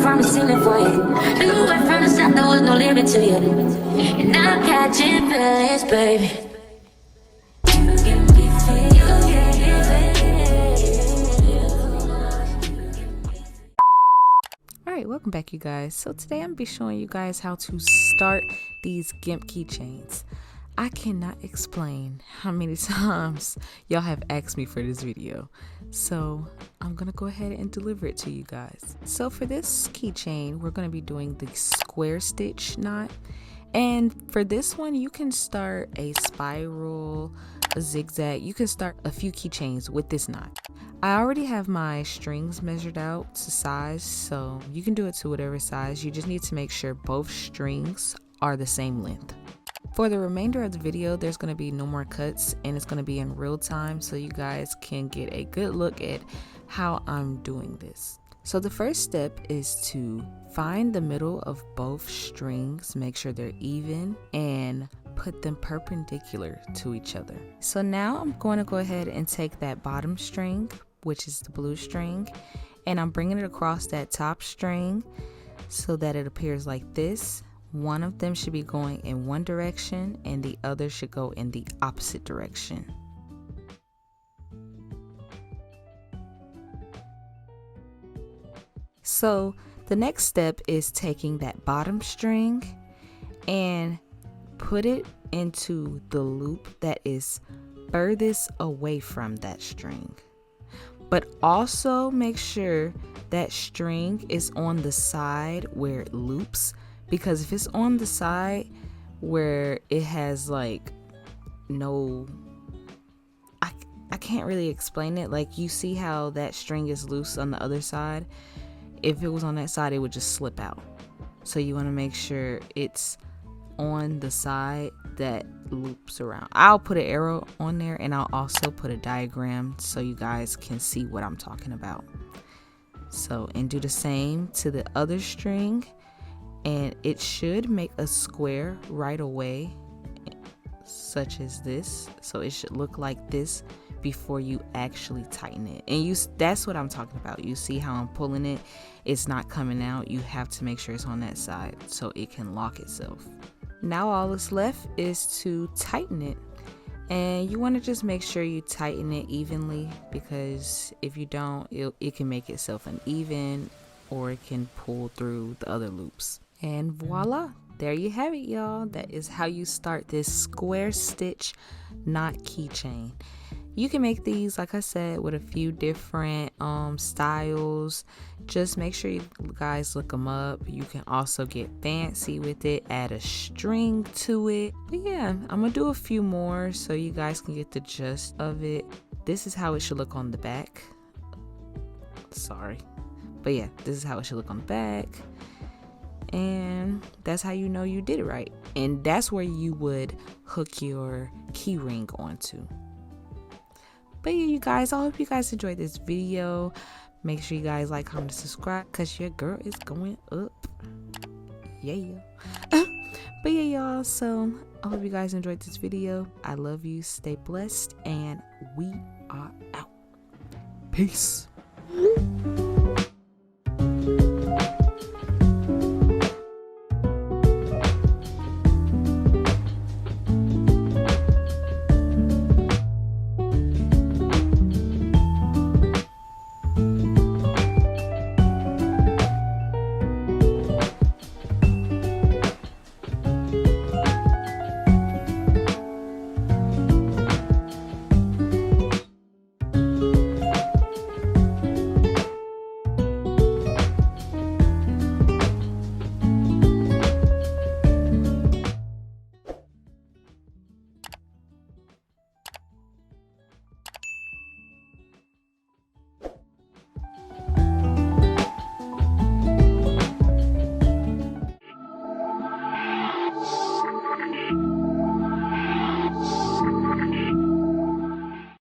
from the ceiling for you. Knew it from the start, there was no limit to you. And I'm catching feelings, baby. Alright, welcome back you guys. So today I'm going to be showing you guys how to start these Gimp keychains. I cannot explain how many times y'all have asked me for this video. So I'm going to go ahead and deliver it to you guys. So for this keychain, we're going to be doing the square stitch knot. And for this one, you can start a spiral, a zigzag. You can start a few keychains with this knot. I already have my strings measured out to size, so you can do it to whatever size. You just need to make sure both strings are the same length. For the remainder of the video, there's going to be no more cuts and it's going to be in real time so you guys can get a good look at how I'm doing this. So the first step is to find the middle of both strings, make sure they're even, and put them perpendicular to each other. So now I'm going to go ahead and take that bottom string, which is the blue string, and I'm bringing it across that top string so that it appears like this. One of them should be going in one direction and the other should go in the opposite direction. So the next step is taking that bottom string and put it into the loop that is furthest away from that string. But also make sure that string is on the side where it loops, because if it's on the side where it has like no, I can't really explain it. Like, you see how that string is loose on the other side? If it was on that side, it would just slip out. So you want to make sure it's on the side that loops around. I'll put an arrow on there and I'll also put a diagram so you guys can see what I'm talking about. So, and do the same to the other string, and it should make a square right away, such as this. So it should look like this before you actually tighten it. And that's what I'm talking about. You see how I'm pulling it? It's not coming out. You have to make sure it's on that side so it can lock itself. Now all that's left is to tighten it. And you want to just make sure you tighten it evenly, because if you don't, it can make itself uneven or it can pull through the other loops. And voila, there you have it, y'all. That is how you start this square stitch knot keychain. You can make these, like I said, with a few different styles. Just make sure you guys look them up. You can also get fancy with it, add a string to it. But yeah, I'm gonna do a few more so you guys can get the gist of it. This is how it should look on the back. Sorry, but yeah, this is how it should look on the back. And that's how you know you did it right. And that's where you would hook your key ring onto. But yeah, you guys, I hope you guys enjoyed this video. Make sure you guys like, comment, subscribe, because your girl is going up. Yeah. But yeah, y'all, so I hope you guys enjoyed this video. I love you. Stay blessed. And we are out. Peace.